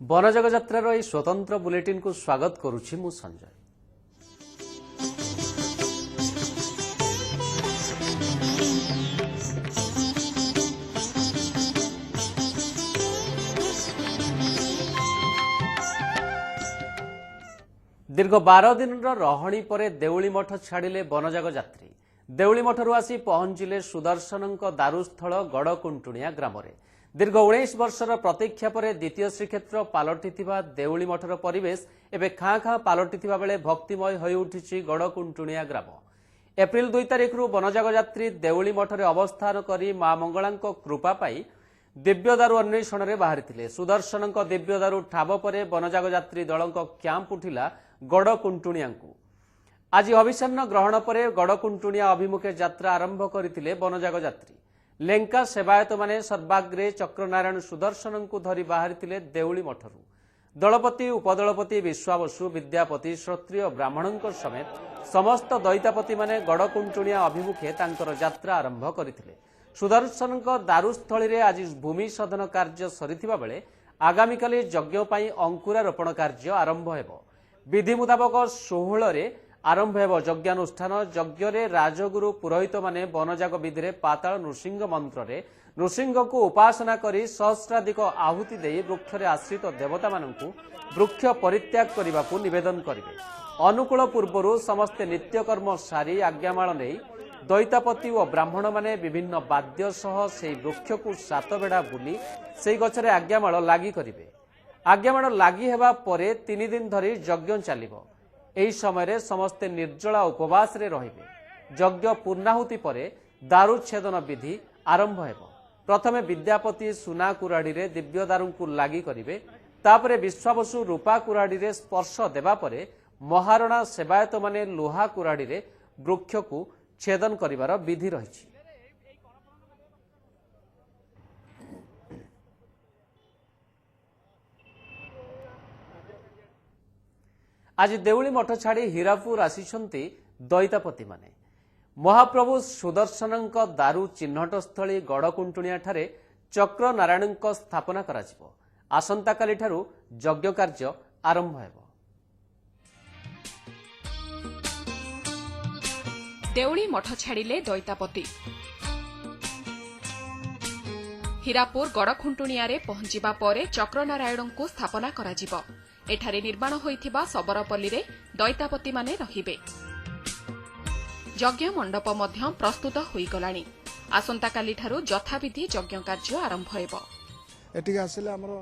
ବନଜଗ ଯାତ୍ରାର ଏହି ସ୍ୱତନ୍ତ୍ର ବୁଲେଟିନକୁ ସ୍ୱାଗତ କରୁଛି ମୁଁ ସଞ୍ଜୟ। ଦୀର୍ଘ 12 ଦିନର ରହଣି ପରେ ଦେଉଳି ମଠ ଛାଡ଼ିଲେ ବନଜଗ ଯାତ୍ରୀ। ଦେଉଳି ମଠରୁ ଆସି ପହଞ୍ଚିଲେ ସୁଦର୍ଶନଙ୍କ ଦାରୁସ୍ଥଳ ଗଡ଼କୁଣ୍ଟୁଣିଆ ଗ୍ରାମରେ। ଦୀର୍ଘ 19 ବର୍ଷର ପ୍ରତୀକ୍ଷା ପରେ ଦ୍ୱିତୀୟ ଶ୍ରୀକ୍ଷେତ୍ର ପାଲଟିଥିବା ଦେଉଳି ମଠର ପରିବେଶ ଏବେ ଖାଁ ଖାଁ ପାଲଟିଥିବା ବେଳେ ଭକ୍ତିମୟ ହୋଇଉଠିଛି ଗଡ଼କୁଣ୍ଟୁଣିଆ ଗ୍ରାମ। ଏପ୍ରିଲ 2 ତାରିଖରୁ ବନଜଗ ଯାତ୍ରୀ ଦେଉଳି ମଠରେ ଅବସ୍ଥାନ କରି ମା ମଙ୍ଗଳାଙ୍କ କୃପା ପାଇ ଦିବ୍ୟଦାରୁ ଅନ୍ୱେଷଣରେ ବାହାରିଥିଲେ। ସୁଦର୍ଶନଙ୍କ ଦିବ୍ୟଦାରୁ ଠାବ ପରେ ବନଜଗ ଯାତ୍ରୀ ଦଳଙ୍କ କ୍ୟାମ୍ପ ଉଠିଲା ଗଡ଼କୁଣ୍ଟୁଣିଆଙ୍କୁ। ଆଜି ଅଭିସନ୍ନ ଗ୍ରହଣ ପରେ ଗଡ଼କୁଣ୍ଟୁଣିଆ ଅଭିମୁଖେ ଯାତ୍ରା ଆରମ୍ଭ କରିଥିଲେ ବନଜଗ ଯାତ୍ରୀ। ଲେଙ୍କା ସେବାୟତମାନେ ସର୍ବାଗ୍ରେ ଚକ୍ରନାରାୟଣ ସୁଦର୍ଶନଙ୍କୁ ଧରି ବାହାରିଥିଲେ ଦେଉଳି ମଠରୁ। ଦଳପତି ଉପଦଳପତି ବିଶ୍ୱାବସୁ ବିଦ୍ୟାପତି କ୍ଷତ୍ରିୟ ବ୍ରାହ୍ମଣଙ୍କ ସमेत ସମସ୍ତ ଦଇତାପତିମାନେ ଗଡ଼କୁଣ୍ଟୁଣିଆ ଅଭିମୁଖେ ତାଙ୍କର ଯାତ୍ରା ଆରମ୍ଭ କରିଥିଲେ। ସୁଦର୍ଶନଙ୍କ ଦାରୁସ୍ଥଳୀରେ ଆଜି ଭୂମି ସଦନ କାର୍ଯ୍ୟ ସରିଥିବା ବେଳେ ଆଗାମୀକାଲି ଯଜ୍ଞ ପାଇଁ ଅଙ୍କୁରାରୋପଣ କାର୍ଯ୍ୟ ଆରମ୍ଭ ହେବ। ବିଧି ମୁତାବକ 16ରେ ଆରମ୍ଭ ହେବ ଯଜ୍ଞାନୁଷ୍ଠାନ। ଯଜ୍ଞରେ ରାଜଗୁରୁ ପୁରୋହିତମାନେ ବନଯାଗ ବିଧିରେ ପାତାଳ ନୃସିଂହ ମନ୍ତ୍ରରେ ନୃସିଂହକୁ ଉପାସନା କରି ସହସ୍ରାଧିକ ଆହୁତି ଦେଇ ବୃକ୍ଷରେ ଆଶ୍ରିତ ଦେବତାମାନଙ୍କୁ ବୃକ୍ଷ ପରିତ୍ୟାଗ କରିବାକୁ ନିବେଦନ କରିବେ। ଅନୁକୂଳ ପୂର୍ବରୁ ସମସ୍ତେ ନିତ୍ୟକର୍ମ ସାରି ଆଜ୍ଞାମାଳ ନେଇ ଦଇତାପତି ଓ ବ୍ରାହ୍ମଣମାନେ ବିଭିନ୍ନ ବାଦ୍ୟ ସହ ସେହି ବୃକ୍ଷକୁ 7 ବେଢ଼ା ବୁଲି ସେହି ଗଛରେ ଆଜ୍ଞାମାଳ ଲାଗି କରିବେ। ଆଜ୍ଞାମାଳ ଲାଗି ହେବା ପରେ 3 ଦିନ ଧରି ଯଜ୍ଞ ଚାଲିବ। ଏହି ସମୟରେ ସମସ୍ତେ ନିର୍ଜଳା ଉପବାସରେ ରହିବେ। ଯଜ୍ଞ ପୂର୍ଣ୍ଣାହୁତି ପରେ ଦାରୁଚ୍ଛେଦନ ବିଧି ଆରମ୍ଭ ହେବ। ପ୍ରଥମେ ବିଦ୍ୟାପତି ସୁନା କୁରାଢ଼ୀରେ ଦିବ୍ୟଦାରୁଙ୍କୁ ଲାଗି କରିବେ। ତାପରେ ବିଶ୍ୱାବସୁ ରୂପା କୁରାଢ଼ୀରେ ସ୍ପର୍ଶ ଦେବା ପରେ ମହାରଣା ସେବାୟତମାନେ ଲୁହା କୁରାଢ଼ୀରେ ବୃକ୍ଷକୁ ଛେଦନ କରିବାର ବିଧି ରହିଛି। ଆଜି ଦେଉଳି ମଠ ଛାଡ଼ି ହୀରାପୁର ଆସିଛନ୍ତି ଦଇତାପତିମାନେ। ମହାପ୍ରଭୁ ସୁଦର୍ଶନଙ୍କ ଦାରୁ ଚିହ୍ନଟସ୍ଥଳୀ ଗଡ଼କୁଣ୍ଟୁଣିଆଠାରେ ଚକ୍ରନାରାୟଣଙ୍କ ସ୍ଥାପନା କରାଯିବ। ଆସନ୍ତାକାଲିଠାରୁ ଯଜ୍ଞ କାର୍ଯ୍ୟ ଆରମ୍ଭ ହେବ। ଦେଉଳି ମଠ ଛାଡ଼ିଲେ ଦଇତାପତି। ହୀରାପୁର ଗଡ଼ଖୁଣ୍ଟୁଣିଆରେ ପହଞ୍ଚିବା ପରେ ଚକ୍ରନାରାୟଣଙ୍କୁ ସ୍ଥାପନା କରାଯିବ। ଏଠାରେ ନିର୍ମାଣ ହୋଇଥିବା ଶବରପଲ୍ଲୀରେ ଦଇତାପତିମାନେ ରହିବେ। ଯଜ୍ଞ ମଣ୍ଡପ ମଧ୍ୟ ପ୍ରସ୍ତୁତ ହୋଇଗଲାଣି। ଆସନ୍ତାକାଲିଠାରୁ ଯଥାବିଧି ଯଜ୍ଞ କାର୍ଯ୍ୟ ଆରମ୍ଭ ହେବ। ଏଠିକି ଆସିଲେ ଆମର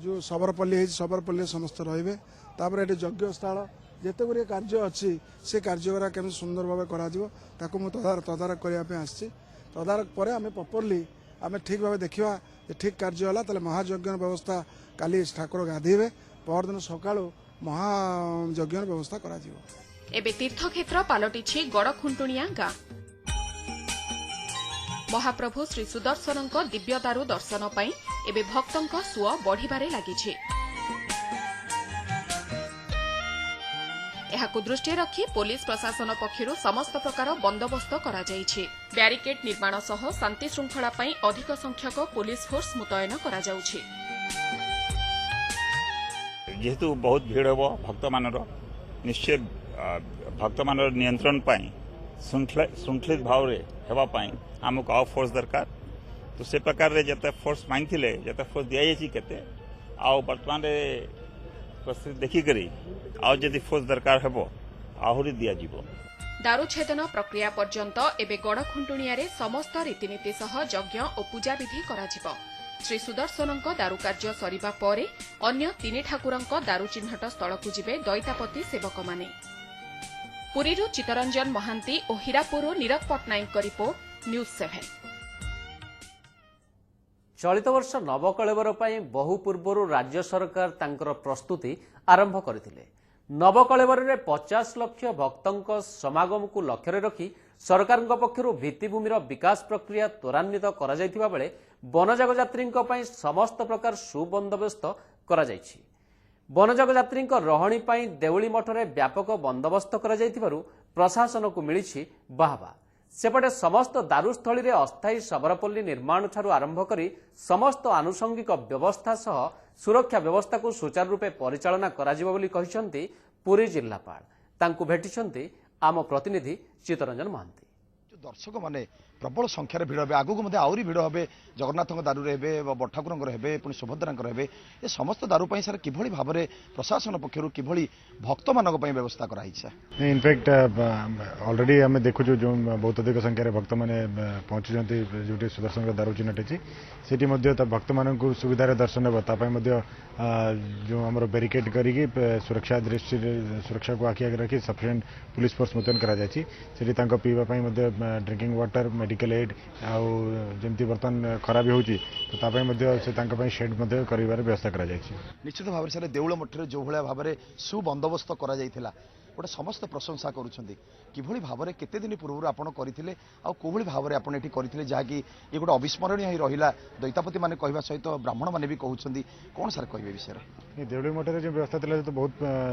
ଯେଉଁ ଶବରପଲ୍ଲୀ ହେଇଛି ଶବରପଲ୍ଲୀରେ ସମସ୍ତେ ରହିବେ। ତାପରେ ଏଠି ଯଜ୍ଞସ୍ଥଳ ଯେତେ ଗୁଡ଼ିଏ କାର୍ଯ୍ୟ ଅଛି ସେ କାର୍ଯ୍ୟଗୁଡ଼ା କେମିତି ସୁନ୍ଦର ଭାବେ କରାଯିବ ତାକୁ ମୁଁ ତଦାରଖ କରିବା ପାଇଁ ଆସିଛି। ତଦାରଖ ପରେ ଆମେ ପ୍ରପରଲି ଆମେ ଠିକ୍ ଭାବେ ଦେଖିବା ଯେ ଠିକ୍ କାର୍ଯ୍ୟ ହେଲା ତାହେଲେ ମହାଯଜ୍ଞର ବ୍ୟବସ୍ଥା କାଲି ଠାକୁର ଗାଧେଇବେ। ପରଦିନ ସକାଳୁ ମହାଯଜ୍ଞର ବ୍ୟବସ୍ଥା କରାଯିବ। ଏବେ ତୀର୍ଥକ୍ଷେତ୍ର ପାଲଟିଛି ଗଡ଼ଖୁଣ୍ଟୁଣିଆ ଗାଁ। ମହାପ୍ରଭୁ ଶ୍ରୀ ସୁଦର୍ଶନଙ୍କ ଦିବ୍ୟଦାରୁ ଦର୍ଶନ ପାଇଁ ଏବେ ଭକ୍ତଙ୍କ ସୁଅ ବଢ଼ିବାରେ ଲାଗିଛି। ଏହାକୁ ଦୃଷ୍ଟିରେ ରଖି ପୋଲିସ ପ୍ରଶାସନ ପକ୍ଷରୁ ସମସ୍ତ ପ୍ରକାର ବନ୍ଦୋବସ୍ତ କରାଯାଇଛି। ବ୍ୟାରିକେଡ୍ ନିର୍ମାଣ ସହ ଶାନ୍ତି ଶୃଙ୍ଖଳା ପାଇଁ ଅଧିକ ସଂଖ୍ୟକ ପୋଲିସ ଫୋର୍ସ ମୁତୟନ କରାଯାଉଛି। जेहेतु बहुत भीड़ हम भक्त मानर निश्चय भक्त मानर नियंत्रण पाई श्रृंखलित भाव होगापाई आमको आउ फोर्स दरकार। तो से प्रकार रे जते फोर्स मांगथिले जते फोर्स दिया जायछि केते आ वर्तमान रे परिस्थिति देखि करी आ जदि फोर्स दरकार हेबो आहुरी दिया जीवो। दारुछेदन प्रक्रिया पर्यंत एबे गड़खुंटुणियारे समस्त रीतिनीति सह यज्ञ और पूजाविधि कराजिबो। श्री सुदर्शनଙ୍କ दारू କାର୍ଯ୍ୟ ସରିବା ପରେ ଅନ୍ୟ 3 ଠାକୁରଙ୍କ ଦାରୁ ଚିହ୍ନଟ ସ୍ଥଳକୁ ଯିବେ ଦଇତାପତି ସେବକମାନେ। ପୁରୀରୁ ଚିତ୍ତରଞ୍ଜନ ମହାନ୍ତି ଓ ହୀରାପୁରରୁ ନିରଜ ପଟ୍ଟନାୟକଙ୍କ ରିପୋର୍ଟ ନ୍ୟୁଜ 7। ଚଳିତ ବର୍ଷ ନବକଳେବର ପାଇଁ ବହୁ ପୂର୍ବରୁ ରାଜ୍ୟ ସରକାର ତାଙ୍କର ପ୍ରସ୍ତୁତି ଆରମ୍ଭ କରିଥିଲେ। ନବକଳେବରରେ 50 ଲକ୍ଷ ଭକ୍ତଙ୍କ ସମାଗମକୁ ଲକ୍ଷ୍ୟରେ ରଖି ସରକାରଙ୍କ ପକ୍ଷରୁ ଭିତ୍ତିଭୂମିର ବିକାଶ ପ୍ରକ୍ରିୟା ତ୍ୱରାନ୍ୱିତ କରାଯାଇଥିବା ବେଳେ ବନଯାଗ ଯାତ୍ରୀଙ୍କ ପାଇଁ ସମସ୍ତ ପ୍ରକାର ସୁବନ୍ଦୋବସ୍ତ କରାଯାଇଛି। ବନଯାଗ ଯାତ୍ରୀଙ୍କ ରହଣି ପାଇଁ ଦେଉଳି ମଠରେ ବ୍ୟାପକ ବନ୍ଦୋବସ୍ତ କରାଯାଇଥିବାରୁ ପ୍ରଶାସନକୁ ମିଳିଛି ବାହାବା। सेपटे समस्त दारुस्थली रे अस्थायी सबरपल्ली निर्माण ठारू आरंभ करी समस्त आनुषंगिक व्यवस्था सह सुरक्षा व्यवस्था को सुचारू रूपे परिचालना कराजिबो बोली कहिसंती पुरी जिल्लापाल। तांकु भेटिसंती आम प्रतिनिधि चित्तरंजन महांती। दर्शक माने प्रबल संख्यार भिड़ हे आगक आहरी भिड़ हे जगन्नाथ दारू हे बड़ ठाकुर हे पुणी सुभद्रा हे ये समस्त दारू सर कि भाव में प्रशासन पक्षर कि भक्त मान व्यवस्था कराई। इनफैक्ट ऑलरेडी आम देखु जो बहुत अधिक संख्यार भक्त मैंने पहुंचुं जो सुदर्शन दारू चिन्हट अच्छी सेठी भक्त मान सुविधार दर्शन हे जो आम बैरिकेड करके सुरक्षा दृष्टि सुरक्षा को आखि आगे रखी सफिशिएंट पुलिस फोर्स मुतयन कर पीवाई ड्रिंकिंग वाटर मेडिकल एड आउ जमती बर्तमान खरा भी होची तो तापई मध्य से तांका पई शेड मध्य करिवार व्यवस्था करा जायछि। निश्चित भाव में देउळ मठरे जो भलिया भाव में सुबंदोबस्त करा जायथिला गोटे समस्त प्रशंसा करुछंती किभली भाव में केते दिन पूर्व आपण करथिले आ कोभली भाव में आपण एठी करथिले जहाँकि ये गोटे अविस्मरणीय ही रहिला दैतापति माने कहबा सहित ब्राह्मण माने भी कहउछंती कोन सर कहबे विषय रे देउळी मठरे जो व्यवस्था थिला तो बहुत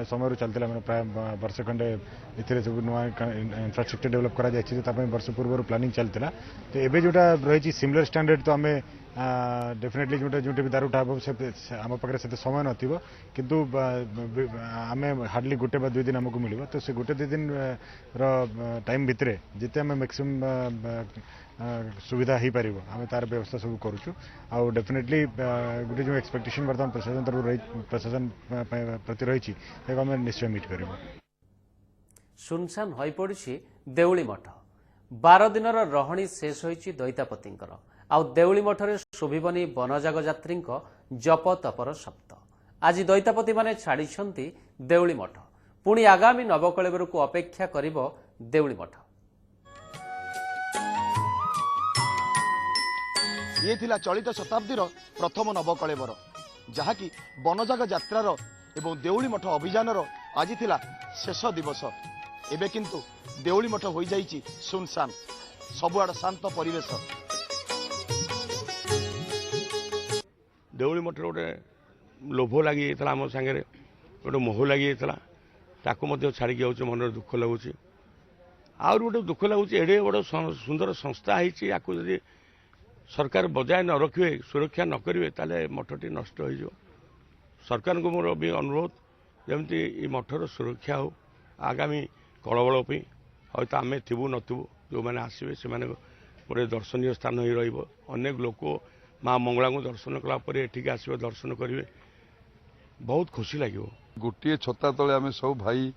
समय चलतिला माने प्राय वर्ष खंडे इथिरे सब नुआ इंफ्रास्ट्रक्चर डेवलप करा जायछि तापई वर्ष पूर्व प्लानिंग चलतिला तो एबे जोटा रहिछि सिमिलर स्टैंडर्ड तो आमे डेफिनेटली जो भी दारूटा हम से आम पाखे से समय नथिबो किंतु आम हार्डली गोटे बा 2 दिन आमको मिल तो से गोटे 2 दिन टाइम भितर जिते आम मैक्सिमम सुविधा हो पार आम तार व्यवस्था सब करुचु आउ डेफिनेटली गोटे जो एक्सपेक्टेशन बर्तमान प्रशासन तरफ प्रशासन प्रति रही आम निश्चय मीट कर। सुनसान हो पड़ी देउली मठ 12 दिन रही शेष होईची दैतापतिंकर आउ देउली मठरे शोभिबनी बनजाग यात्री जप तपर शब्द आज दैतापति माने छाड़िछंती देउली मठ पुणी आगामी नवकलेबर को अपेक्षा करिबो देउली मठ। ये थिला चलित शताब्दीर प्रथम नवकलेबर जहाँकि बनजाग यात्रार एवं देउली मठ अभियानर आज थिला शेष दिवस एबे किंतु देउली मठ हो जाइछि सुनसान सबुआड़ शांत परिवेश। देउली मठर गोटे लोभ लगी आम सागे गोटे मोह लगी ताकू छाड़ी जाऊँ मन दुख लगुच आउ गोटे दुख लगुच एडे बड़ सुंदर संस्था होती यदि सरकार बजाय न रखिए सुरक्षा न करेंगे ताले मठटी नष्ट हो सरकार को मोर भी अनुरोध जमती ये मठर सुरक्षा हो आगामी कलबल तो आम थी नथु जो मैंने आसवे से गोटे दर्शनीय स्थान ही रनेक लोक माँ मंगला को दर्शन कलापर एठिक आसवे दर्शन करेंगे बहुत खुशी लगे। गोटे छता तले आम सब भाई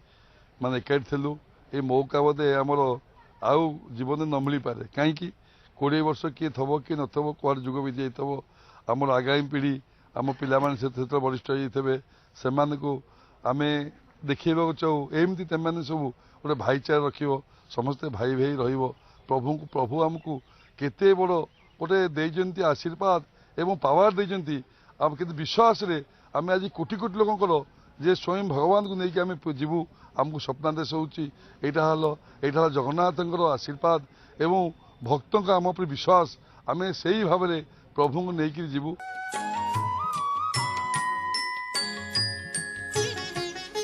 मान एकाठी थिलु ए मौका बोधे आमर आउ जीवन न मिल पारे कहीं 20 वर्ष किए थब किए नथब कुआर जुग भी जाइथब आमर आगामी पीढ़ी आम पिलाମାନେ से वरिष्ठ होते से आम देखा चाहू एमती तेमाने सब गोटे भाईचारा रखियो समस्ते भाई भाई प्रभु आमको केते बड़ गोटे देइजंती आशीर्वाद एवं पावर देइजंती आम केते विश्वास रे आम आज कोटी कोटी लोकंकर जे स्वयं भगवान को लेकिन आम जीवु आमको स्वप्नादेश होची एटा जगन्नाथंकर आशीर्वाद एवं भक्तों का आम पर विश्वास आम से भाव में प्रभु को लेकिन जीवु।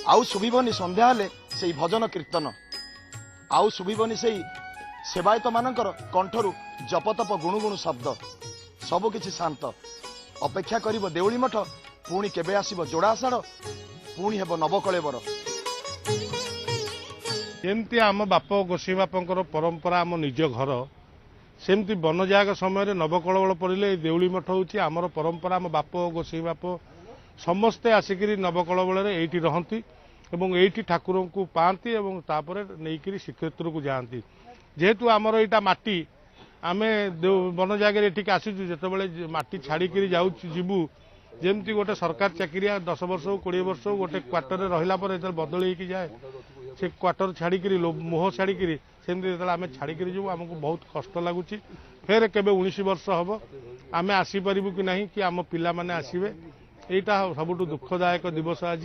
आउ सुबिबनी संध्या हेले से भजन कीर्तन आउ सुबिबनी से सेवायत मानकर कंठरू जपतप गुणुगुणु शब्द सबकिछि शांत अपेक्षा करिब देउली मठ पुणी केबे आसीब जोड़ा आषाढ़ पुणी हेब नवकलेबर। एमती आम बाप गोसाई बापंकर परंपरा आम निज घर सेमती बनजाग समय नवकलेबर पड़े देउली मठ होची आमर परंपरा आम बाप गोसाई बाप समस्ते आसिक नवकलेबर एठी रहंती एवं एठी ठाकुर को पाती एवं तापर नहींकि श्रीक्षेत्र को जाती जेहेतु आमर यहाँ माटी आम बन जगह ठीक आसीचु जिते माटी छाड़ी जाबू जमती गोटे सरकार चाकरिया 10 वर्ष 20 वर्ष गोटे क्वार्टर रहा बदल हो जाए से क्वार्टर छाड़ी मोह छाड़ी सेमती आम छाड़ी जीव आमको बहुत कष्ट लगुच फेर केबे 19 वर्ष हम आम आसीपारू कि ना कि आम पिला माने आसवे यहाँ सबुठ दुखदायक दिवस आज।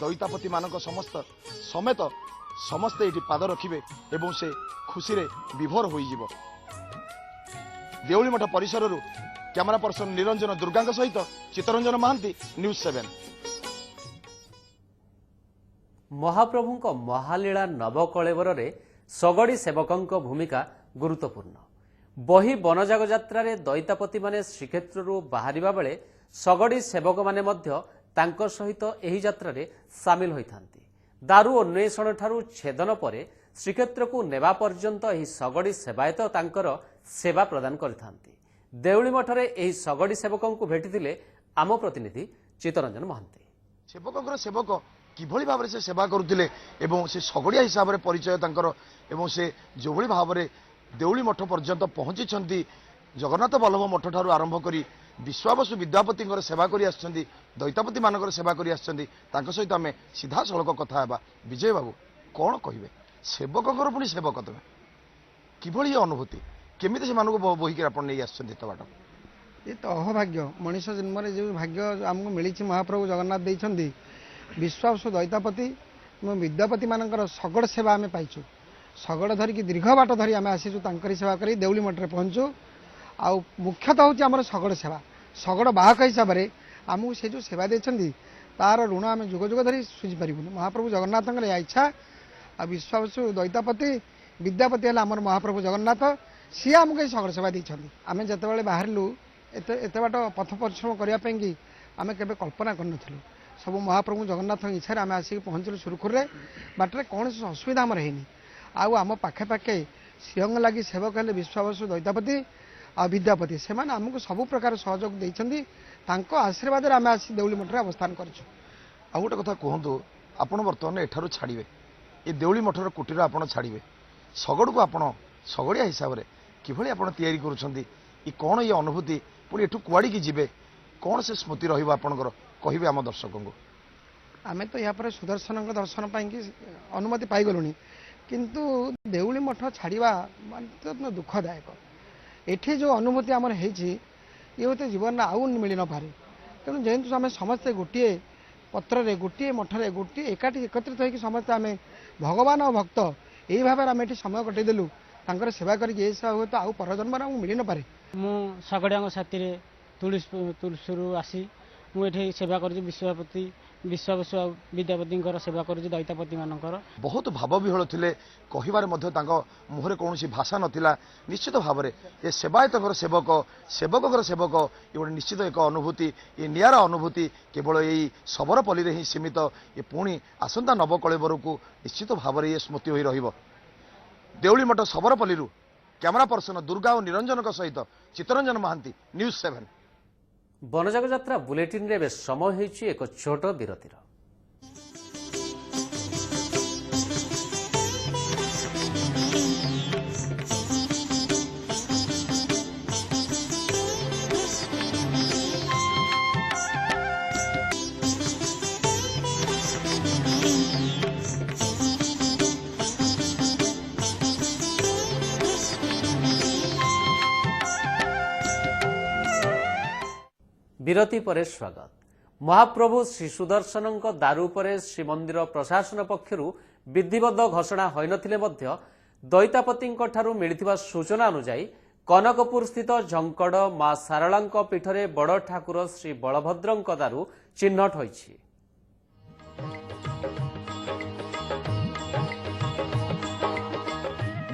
दैतापति मानक समस्त समेत समस्ते ये पाद रखिए एवं से खुशी रे विभोर हो देउली मठ परिसर कैमरा पर्सन निरंजन दुर्गा सहित चित्तरंजन महांती न्यूज 7। महाप्रभुଙ୍କ महालीला नवकलेवरे सगड़ी सेवकଙ୍କ भूमिका गुरुत्वपूर्ण। बही बनजाग यात्रा दैतापति माने श्रीक्षेत्रु बाहरिबा बेले सगड़ी सेवक माने मध्य तांको सहित एही यात्रा सामिल होइथांती। दारू अन्वेषण ठारू छेदन परे श्रीक्षेत्र को नेबा पर्यंत एही सगड़ी सेवायत तांकर सेवा प्रदान करिथांती। देउली मठरे एही सगड़ी सेवकଙ୍କୁ भेटिथिले आम प्रतिनिधि चित्तरंजन महांती। सेवकଙ୍କର सेवक किभଳି भाବରେ से सेवा करुଥିଲେ ଏବଂ से सगड़िया हिसाब रे परिचय तांकर ଏବଂ से जोभଳି भाବରେ देउली मठ पर्यंत पहुंचीछंती। जगन्नाथ बल्लभ मठ ठारू आरंभ करी विश्वावसु विद्यापतिଙ୍କର सेवा करी आछंती, दैतापति मानकर सेवा करी आछंती। तांको सहित आमे सीधा सळक कथा हेबा। विजय बाबू कोन कहिबे सेवकଙ୍କର पुनी सेवक तमे किभଳି अनुभूति केमिति से मानको बोहिके आपण नै आछंती त बाट ये तो अहोभाग्य मनीष जन्म जो भाग्य आमको मिली महाप्रभु जगन्नाथ देइछंती। विश्वास दैतापति विद्यापति मानकर सगड़ सेवा आम पाइचु। सगड़ धरिकी दीर्घ बाट धरी आम आसीचु तांकरी सेवा करी देउली मठरे पहुंचु। आ मुख्यतः हूँ आम सगड़ सेवा सगड़ बाहक हिसाब से आमको से जो सेवा देइछंती तार ऋण आम जुग जुग धरी सुझी पारिबुनी। महाप्रभु जगन्नाथ इच्छा आ विश्वास दैतापति विद्यापति है आमर महाप्रभु जगन्नाथ सी आमको सगड़ सेवा देइछंती। आम जेतेबेले बाहरलु एते बाट पथ परिश्रम करने की आम केवे कल्पना कर सब महाप्रभु जगन्नाथ इच्छा आम आसिक पहुँचलु सुरखुरे बाटर कौन असुविधा आमर है आम पाखे पाखे सिंह लगी सेवक हेले विश्वावसु दैतापति आ विद्यापति से आमको सब प्रकार सहयोग देइछंती। तांको आशीर्वाद आम आसी देउली मठरे अवस्थान करछु। आ गोटे कथा कहतु आपण बर्तमान एठारु छाड़िबे ये देउली मठर कुटीर आपण छाड़िबे सगड़ को आपण सगड़िया हिसाब से किभଳି आपण तैयारी करूछंती ये कौन ये अनुभूति पुणी एठू कुआड़ी की जीवे कौन से स्मृति रहिबा आपनकर कहिबे आम दर्शकों को। आम तो यहाँ पर सुदर्शन दर्शन पाई अनुमति पाईगलुनी किंतु देउली मठ छाड़वा माने दुखदायक। एठी जो अनुभूति आमर होती ये होते जीवन आउ मिल न पारे। तेणु जेहेतु आम समस्ते गोटे पत्र गोटे मठरे गोटे एकाठी एकत्रित होकर समस्ते आम भगवान और भक्त यही भाव आम ये समय कटेदेलु तांकर सेवा करके ये सेवा हुए तो आउ परजन्म आमको मिल न पारे। मु सगड़िया साथी तुलसीरू आसी मुझे सेवा कर विश्वापति विश्वावसु विद्यापति सेवा कर दैतापति मानकर बहुत भाव विहल थे कहिबार मध्य तांको मुहरे कौन भाषा नथिला। निश्चित भाव में ये सेवायत सेवक सेवक सेवक ये गोटे निश्चित एक अनुभूति ये नियारा अनुभूति केवल यही सबरपल्ली रे ही सीमित ये पुणी आसंता नवकलेवर को निश्चित भाव में ये स्मृति होई रहिबो। देउली मठ सबरपल्ली कैमरा पर्सन दुर्गा और निरंजन सहित चित्तरंजन महांती न्यूज 7। बनजाग यात्रा बुलेटिन रे समय होइछि एक छोट विरतिर। विरति परे स्वागत। महाप्रभु श्री सुदर्शन दारू परे श्रीमंदिर प्रशासन पक्षरु विधिबद्ध घोषणा होइनथिले मध्य दैतापति ठारू मिलिथिबा सूचना अनुसार कनकपुर स्थित झंकड़ मां सारला पीठरे बड़ ठाकुर श्री बलभद्र दारू चिन्हट होइछि।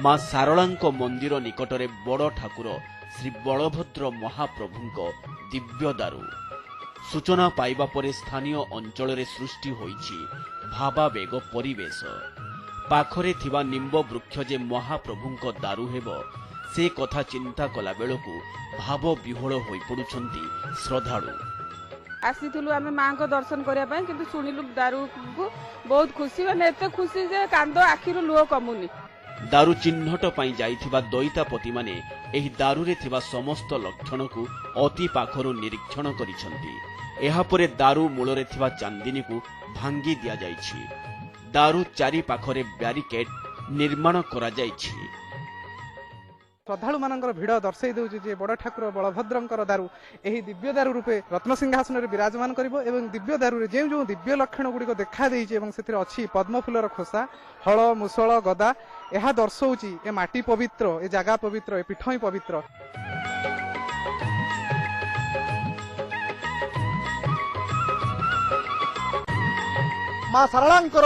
मां सारला मंदिर निकटरे बड़ ठाकुर श्री बलभद्र महाप्रभुଙ୍କ दिव्य दारू सूचना पाइबा परे स्थानीय अंचल रे सृष्टि होइछि भावावेग परिवेश। पाखरे थिबा निम्ब वृक्ष जे महाप्रभुଙ୍କ दारू हेबो से कथा चिंता कला बेलकु भाव विह्वल होई पडुछंती श्रद्धालु। आसीथुलु आमे मां को दर्शन करिया पय किंतु सुनिलु दारू को बहुत खुशी माने एते खुशी जे कांदो आखिरु लुह कमुनी। दारू चिन्हट पाई जाइथिबा दैतापति माने एही दारू रे थिबा समस्त लक्षण को अति पाखरु निरीक्षण करिसंती। एहा परे दारू मूल रे थिबा चांदिनी को भांगी दिया जाइछि। दारू चारि पाखरे ब्यारिकेड निर्माण करा जाइछि। श्रद्धालु मानकर भिड़ दर्शाई देउछि जे बड़ ठाकुर बलभद्रंकर दारू एही दिव्य दारू रूपे रत्नसिंहासन रे विराजमान करिवो एवं दिव्य दारू रे जे दिव्य लक्षण गुडी को देखा देइछि एवं सेथिरे अछि पद्म फूलर खोसा हळ मुसळ गदा एहा दर्शाउछि ए माटी पवित्र ए जागा पवित्र ए पीठई पवित्र। ମା ଶାରଳାଙ୍କର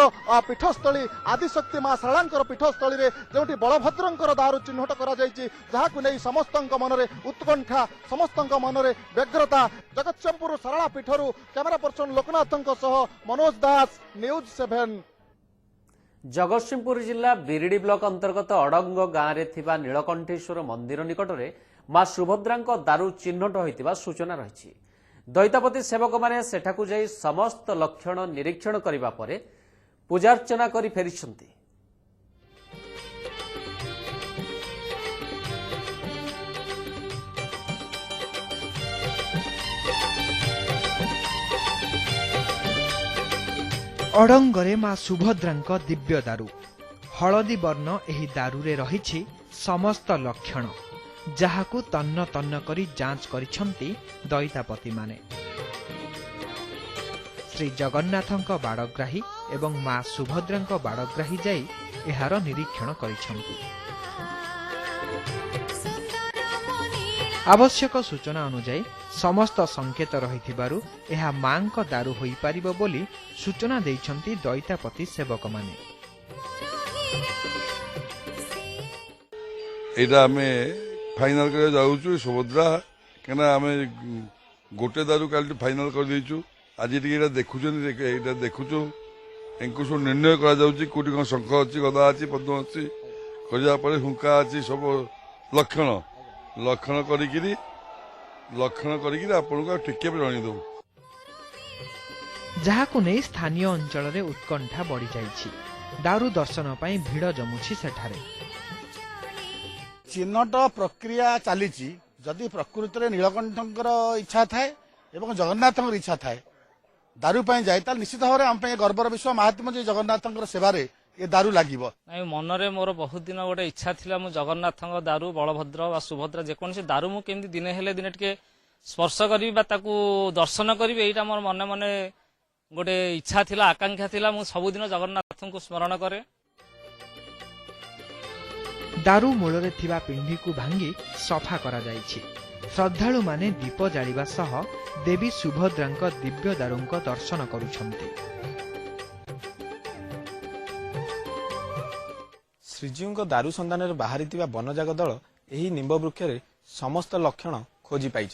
ପୀଠସ୍ଥଳୀ ଆଦିଶକ୍ତି ମା ଶାରଳାଙ୍କର ପୀଠସ୍ଥଳୀ ରେ ଯେଉଁଠି ବଳଭଦ୍ରଙ୍କର ଦାରୁ ଚିହ୍ନଟ କରାଯାଇଛି ଯାହାକୁ ନେଇ ସମସ୍ତଙ୍କ ମନରେ ଉତ୍କଣ୍ଠା ସମସ୍ତଙ୍କ ମନରେ ବ୍ୟଗ୍ରତା। ଜଗତସିଂହପୁର ଶାରଳା ପୀଠରୁ କ୍ୟାମେରା ପର୍ସନ ଲୋକନାଥଙ୍କ ସହ ମନୋଜ ଦାସ, ନ୍ୟୁଜ 7। ଜଗତସିଂହପୁର ଜିଲ୍ଲା ବିରିଡି ବ୍ଲକ अंतर्गत अडंग गाँव में नीलकंठेश्वर मंदिर निकटने मां सुभद्रा दारू चिन्हट होता सूचना रही। दैतापति सेवक मैंने सेठाकु जाई समस्त लक्षण निरीक्षण करने पर पूजार्चना कर फेरी। अडंगरे मां सुभद्रांक दिव्य दारू हलदी वर्ण एही दारूरे रहिछि समस्त लक्षण जहाकु तन्न तन्न करी जांच करिछंती दैतापति माने। श्री जगन्नाथंक बाड़ग्राही एवं मां सुभद्रांक बाड़ग्राही जाई एहार निरीक्षण करिछंती। आवश्यक सूचना अनुଯାयी समस्त संकेत रहिथिबारु एहा मांक दारू होई पारिबो बोली सूचना दैछंती दैतापति सेवक माने। एटा आमे फाइनल करे जाउछु सुभद्रा केना आमे गोटे दारू काली फाइनल कर दैछु। आज टिके एटा देखुछन एटा देखुछु एंकु सब निर्णय करा जाउछि कोटी कोन शंख अछि गदा अछि पद्म अछि करिया परे हुंका अछि सब लक्षण लक्षण करिकिरी आपन को टिके जणाई दउ। जहाकु नै स्थानीय अंचल रे उत्कंठा बढ़ी जाइछि। दारू दर्शन पई भीड़ जमुछि सेठारे। चिन्हट प्रक्रिया चली जदि प्रकृत में नीलकंठकर इच्छा थाए एवं जगन्नाथଙ୍କର इच्छा थाए दारू पाई जाए ताल निश्चित भाव आम गर्वर विश्व महात्मा जी जगन्नाथଙ୍କର सेवारे ये दारू लागिब। मनरे मोर बहुत दिन गोटे इच्छा थिला मु जगन्नाथଙ୍କ दारू बलभद्र वा सुभद्रा जेकोसी दारू मु केमती दिने हेले दिने टिके स्पर्श करी बा ताकू दर्शन करी एटा मोर मने मने गोटे इच्छा थिला आकांक्षा थिला मु सबुदिन जगन्नाथଙ୍କୁ स्मरण करे। दारू मूलरे थिबा पिंडी को भांगी सफा करा जाइछि। श्रद्धालु माने दीप जालिबा सह देवी सुभद्रांक दिव्य दारूंक दर्शन करुछंती। श्रीजीव दारू संधान बाहरी वनजाग दल यही निम्ब वृक्ष समस्त लक्षण खोजी पाई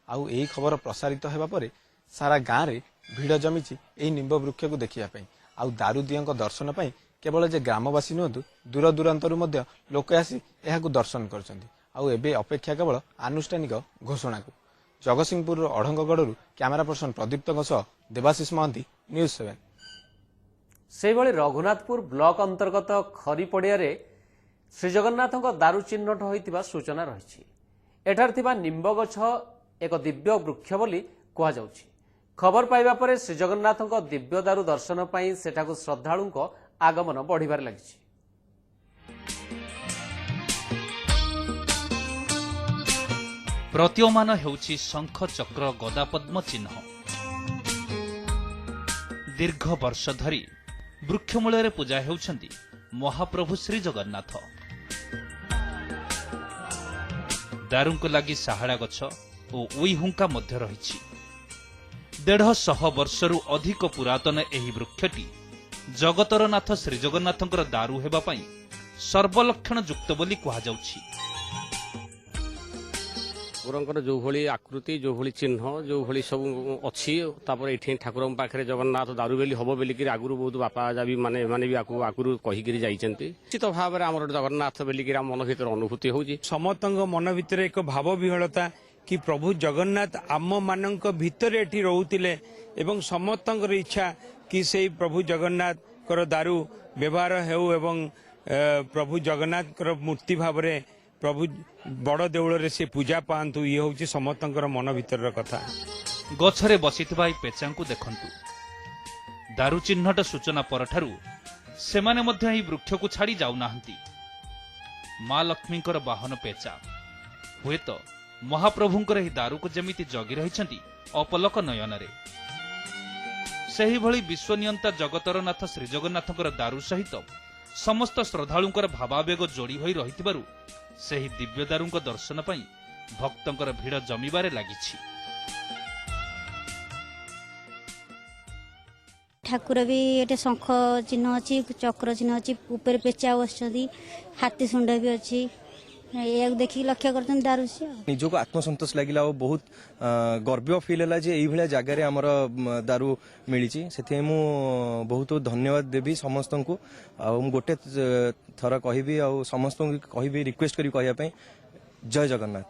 आउ यही खबर प्रसारित होगा पर सारा गाँव में भिड़ जमी यही निम्ब वृक्ष को देखापी आउ दारू दियों दर्शन पर केवल जे ग्रामवासी नुहतु दूर दूरांतर लोक आसी यह दर्शन कर अपेक्षा केवल आनुष्ठानिक घोषणा को। जगतसिंहपुर अढ़ंगगढ़ कैमरा पर्सन प्रदीप्त देवाशीष महांती, न्यूज 7। सेहिभଳି रघुनाथपुर ब्लॉक अंतर्गत खरीपड़िया श्रीजगन्नाथ दारू चिन्हट होइतिबा सूचना रही। एठार थिबा निम्ब गछ एक दिव्य वृक्ष बोली कहा जाउछि। खबर पाइबा परे श्रीजगन्नाथ दिव्य दारू दर्शन पई सेठाकु श्रद्धालुंक आगमन बढ़िबार लागिछि। प्रतीयमान हेउछि शंख चक्र गदा पद्म चिन्ह। दीर्घ वर्ष धरी वृक्षमूल पूजा हेउछंती महाप्रभु श्री जगन्नाथ। दारूंक लगी साहाड़ा गछ और उई हुंका मध्य रही। 150 वर्षरु अधिक पुरातन एही वृक्षटी जगतर नाथ श्री जगन्नाथंकर दारू हेबा पई सर्वलक्षण युक्त बोली कहा जाउछि। ठाकुर जो भली आकृति जो भली चिन्ह जो भली सब अच्छी ये ठाकुर पाखे जगन्नाथ दारू बेली हम बोलिक आगुरी बहुत बापा भी माने भी आगुरी कहीकि जाइछन्ति। निश्चित भाव में आम जगन्नाथ बोलिक मन भर अनुभूति होउछि। समस्त मन भीतर एक भाव विहलता कि प्रभु जगन्नाथ आम मान भितर एठी रहउतिले एवं समस्तंकर इच्छा कि से प्रभु जगन्नाथ दारू व्यवहार हेउ एवं प्रभु जगन्नाथ मूर्ति भाव में प्रभु बड़ देउल से पूजा पांतु ये हूँ समस्त मन भीतर कथा। गछरे बसिथिबा पेचांकु देखंतु। दारू चिन्हट सूचना परठारु सेमाने मध्य एही वृक्ष को छाड़ी जाउ नाहंती। मां लक्ष्मींकर वाहन पेचा हुएत महाप्रभुंकर एही दारू को जेमिति जगी रहिछंती अपलक नयनरे। सेही भली विश्वनियंता जगतर नाथ श्री जगन्नाथंकर दारू सहित समस्त श्रद्धालुंकर भावावेग जोड़ी होई रहिथिबारु सेही दिव्य दारूंक दर्शन पई भक्तंकर भीड़ जमीबारे लागिछि। ଠାକୁର ବି ଏଠି ଶଙ୍ଖ ଚିହ୍ନ ଅଛି, ଚକ୍ର ଚିହ୍ନ ଅଛି, ଉପରେ ପେଚା ବସିଛନ୍ତି, ହାତୀ ଶୁଣ୍ଡ ବି ଅଛି। ଏହାକୁ ଦେଖିକି ଲକ୍ଷ୍ୟ କରୁଛନ୍ତି ଦାରୁସି। ନିଜକୁ ଆତ୍ମସନ୍ତୋଷ ଲାଗିଲା ଆଉ ବହୁତ ଗର୍ବ ଫିଲ୍ ହେଲା ଯେ ଏଇଭଳିଆ ଜାଗାରେ ଆମର ଦାରୁ ମିଳିଛି। ସେଥିପାଇଁ ମୁଁ ବହୁତ ଧନ୍ୟବାଦ ଦେବି ସମସ୍ତଙ୍କୁ। ଆଉ ମୁଁ ଗୋଟେ ଥର କହିବି ଆଉ ସମସ୍ତଙ୍କୁ କହିବି, ରିକ୍ୱେଷ୍ଟ କରି କହିବା ପାଇଁ, ଜୟ ଜଗନ୍ନାଥ।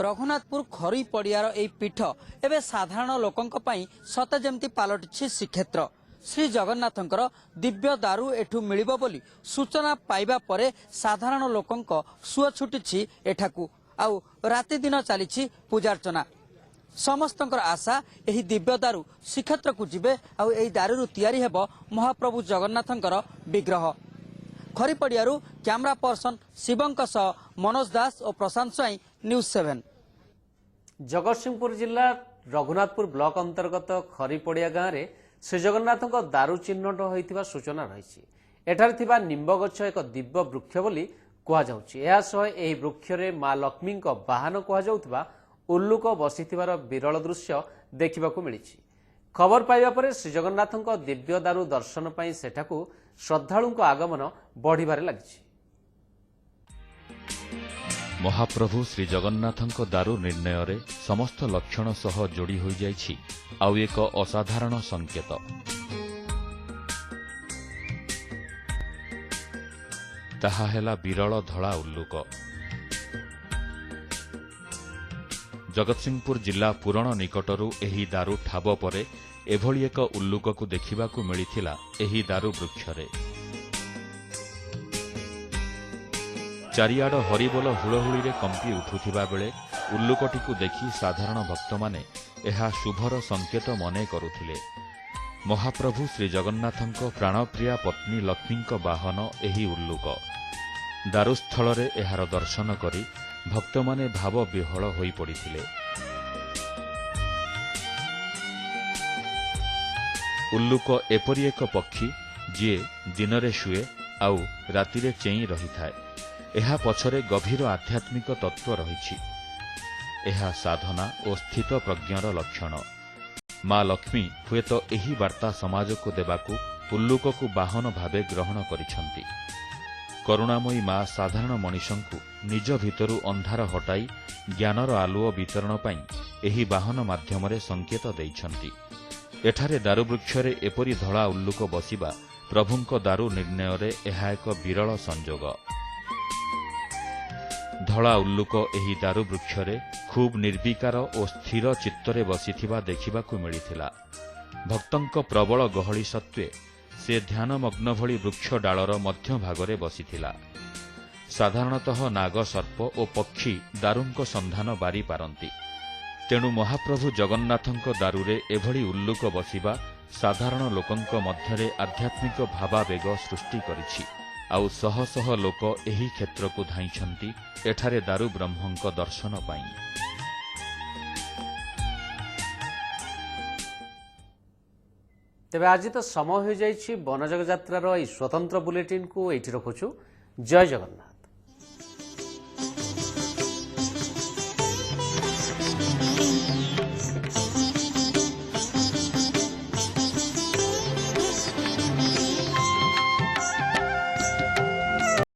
ରଘୁନାଥପୁର ଖରି ପଡ଼ିଆର ଏହି ପୀଠ ଏବେ ସାଧାରଣ ଲୋକଙ୍କ ପାଇଁ ସତେ ଯେମିତି ପାଲଟିଛି ଶ୍ରୀକ୍ଷେତ୍ର। ଶ୍ରୀ ଜଗନ୍ନାଥଙ୍କର ଦିବ୍ୟ ଦାରୁ ଏଠୁ ମିଳିବ ବୋଲି ସୂଚନା ପାଇବା ପରେ ସାଧାରଣ ଲୋକଙ୍କ ସୁଅ ଛୁଟିଛି ଏଠାକୁ। ଆଉ ରାତି ଦିନ ଚାଲିଛି ପୂଜାର୍ଚ୍ଚନା। ସମସ୍ତଙ୍କର ଆଶା ଏହି ଦିବ୍ୟ ଦାରୁ ଶ୍ରୀକ୍ଷେତ୍ରକୁ ଯିବେ ଆଉ ଏହି ଦାରୁରୁ ତିଆରି ହେବ ମହାପ୍ରଭୁ ଜଗନ୍ନାଥଙ୍କର ବିଗ୍ରହ। ଖରିପଡ଼ିଆରୁ କ୍ୟାମେରା ପର୍ସନ ଶିବଙ୍କ ସହ ମନୋଜ ଦାସ ଓ ପ୍ରଶାନ୍ତ ସ୍ୱାଇଁ, ନ୍ୟୁଜ୍ 7। ଜଗତସିଂହପୁର ଜିଲ୍ଲା ରଘୁନାଥପୁର ବ୍ଲକ ଅନ୍ତର୍ଗତ ଖରିପଡ଼ିଆ ଗାଁରେ ଶ୍ରୀଜଗନ୍ନାଥଙ୍କ ଦାରୁ ଚିହ୍ନଟ ହୋଇଥିବା ସୂଚନା ରହିଛି। ଏଠାରେ ଥିବା ନିମ୍ବ ଗଛ ଏକ ଦିବ୍ୟ ବୃକ୍ଷ ବୋଲି କୁହାଯାଉଛି। ଏହାସହ ଏହି ବୃକ୍ଷରେ ମା ଲକ୍ଷ୍ମୀଙ୍କ ବାହନ କୁହାଯାଉଥିବା ଉଲ୍ଲୁକ ବସିଥିବାର ବିରଳ ଦୃଶ୍ୟ ଦେଖିବାକୁ ମିଳିଛି। ଖବର ପାଇବା ପରେ ଶ୍ରୀଜଗନ୍ନାଥଙ୍କ ଦିବ୍ୟ ଦାରୁ ଦର୍ଶନ ପାଇଁ ସେଠାକୁ ଶ୍ରଦ୍ଧାଳୁଙ୍କ ଆଗମନ ବଢ଼ିବାରେ ଲାଗିଛି। ମହାପ୍ରଭୁ ଶ୍ରୀଜଗନ୍ନାଥଙ୍କ ଦାରୁ ନିର୍ଣ୍ଣୟରେ ସମସ୍ତ ଲକ୍ଷଣ ସହ ଯୋଡ଼ି ହୋଇଯାଇଛି ଆଉ ଏକ ଅସାଧାରଣ ସଂକେତ। ତାହା ହେଲା ବିରଳ ଧଳା ଉଲ୍ଲୁକ। ଜଗତସିଂହପୁର ଜିଲ୍ଲା ପୁରଣ ନିକଟରୁ ଏହି ଦାରୁ ଠାବ ପରେ ଏଭଳି ଏକ ଉଲ୍ଲୁକକୁ ଦେଖିବାକୁ ମିଳିଥିଲା ଏହି ଦାରୁ ବୃକ୍ଷରେ। ଚାରିଆଡ଼ ହରିବୋଲ ହୁଳହୁଳିରେ କମ୍ପି ଉଠୁଥିବା ବେଳେ ଉଲ୍ଲୁକଟିକୁ ଦେଖି ସାଧାରଣ ଭକ୍ତମାନେ ଏହା ଶୁଭର ସଂକେତ ମନେ କରୁଥିଲେ। ମହାପ୍ରଭୁ ଶ୍ରୀଜଗନ୍ନାଥଙ୍କ ପ୍ରାଣପ୍ରିୟା ପତ୍ନୀ ଲକ୍ଷ୍ମୀଙ୍କ ବାହନ ଏହି ଉଲ୍ଲୁକ। ଦାରୁସ୍ଥଳରେ ଏହାର ଦର୍ଶନ କରି ଭକ୍ତମାନେ ଭାବ ବିହ୍ୱଳ ହୋଇପଡ଼ିଥିଲେ। ଉଲ୍ଲୁକ ଏପରି ଏକ ପକ୍ଷୀ ଯିଏ ଦିନରେ ଶୁଏ ଆଉ ରାତିରେ ଚେଇଁ ରହିଥାଏ। ଏହା ପଛରେ ଗଭୀର ଆଧ୍ୟାତ୍ମିକ ତତ୍ତ୍ୱ ରହିଛି। ଏହା ସାଧନା ଓ ସ୍ଥିତ ପ୍ରଜ୍ଞର ଲକ୍ଷଣ। ମା ଲକ୍ଷ୍ମୀ ହୁଏତ ଏହି ବାର୍ତ୍ତା ସମାଜକୁ ଦେବାକୁ ଉଲ୍ଲୁକକୁ ବାହନ ଭାବେ ଗ୍ରହଣ କରିଛନ୍ତି। କରୁଣାମୟୀ ମା ସାଧାରଣ ମଣିଷଙ୍କୁ ନିଜ ଭିତରୁ ଅନ୍ଧାର ହଟାଇ ଜ୍ଞାନର ଆଲୁଅ ବିତରଣ ପାଇଁ ଏହି ବାହନ ମାଧ୍ୟମରେ ସଂକେତ ଦେଇଛନ୍ତି। ଏଠାରେ ଦାରୁବୃକ୍ଷରେ ଏପରି ଧଳା ଉଲ୍ଲୁକ ବସିବା ପ୍ରଭୁଙ୍କ ଦାରୁ ନିର୍ଣ୍ଣୟରେ ଏହା ଏକ ବିରଳ ସଂଯୋଗ। ଧଳା ଉଲ୍ଲୁକ ଏହି ଦାରୁ ବୃକ୍ଷରେ ଖୁବ୍ ନିର୍ବିକାର ଓ ସ୍ଥିର ଚିତ୍ତରେ ବସିଥିବା ଦେଖିବାକୁ ମିଳିଥିଲା। ଭକ୍ତଙ୍କ ପ୍ରବଳ ଗହଳି ସତ୍ତ୍ୱେ ସେ ଧ୍ୟାନମଗ୍ନ ଭଳି ବୃକ୍ଷ ଡାଳର ମଧ୍ୟଭାଗରେ ବସିଥିଲା। ସାଧାରଣତଃ ନାଗ, ସର୍ପ ଓ ପକ୍ଷୀ ଦାରୁଙ୍କ ସନ୍ଧାନ ବାରିପାରନ୍ତି। ତେଣୁ ମହାପ୍ରଭୁ ଜଗନ୍ନାଥଙ୍କ ଦାରୁରେ ଏଭଳି ଉଲ୍ଲୁକ ବସିବା ସାଧାରଣ ଲୋକଙ୍କ ମଧ୍ୟରେ ଆଧ୍ୟାତ୍ମିକ ଭାବାବେଗ ସୃଷ୍ଟି କରିଛି। ଆଉ ଶହ ଶହ ଲୋକ ଏହି କ୍ଷେତ୍ରକୁ ଧାଇଁଛନ୍ତି ଏଠାରେ ଦାରୁ ବ୍ରହ୍ମଙ୍କ ଦର୍ଶନ ପାଇଁ। ତେବେ ଆଜି ତ ସମୟ ହୋଇଯାଇଛି ବନଜଗ ଯାତ୍ରାର ଏହି ସ୍ୱତନ୍ତ୍ର ବୁଲେଟିନ୍କୁ ଏଇଠି ରଖୁଛୁ। ଜୟ ଜଗନ୍ନାଥ।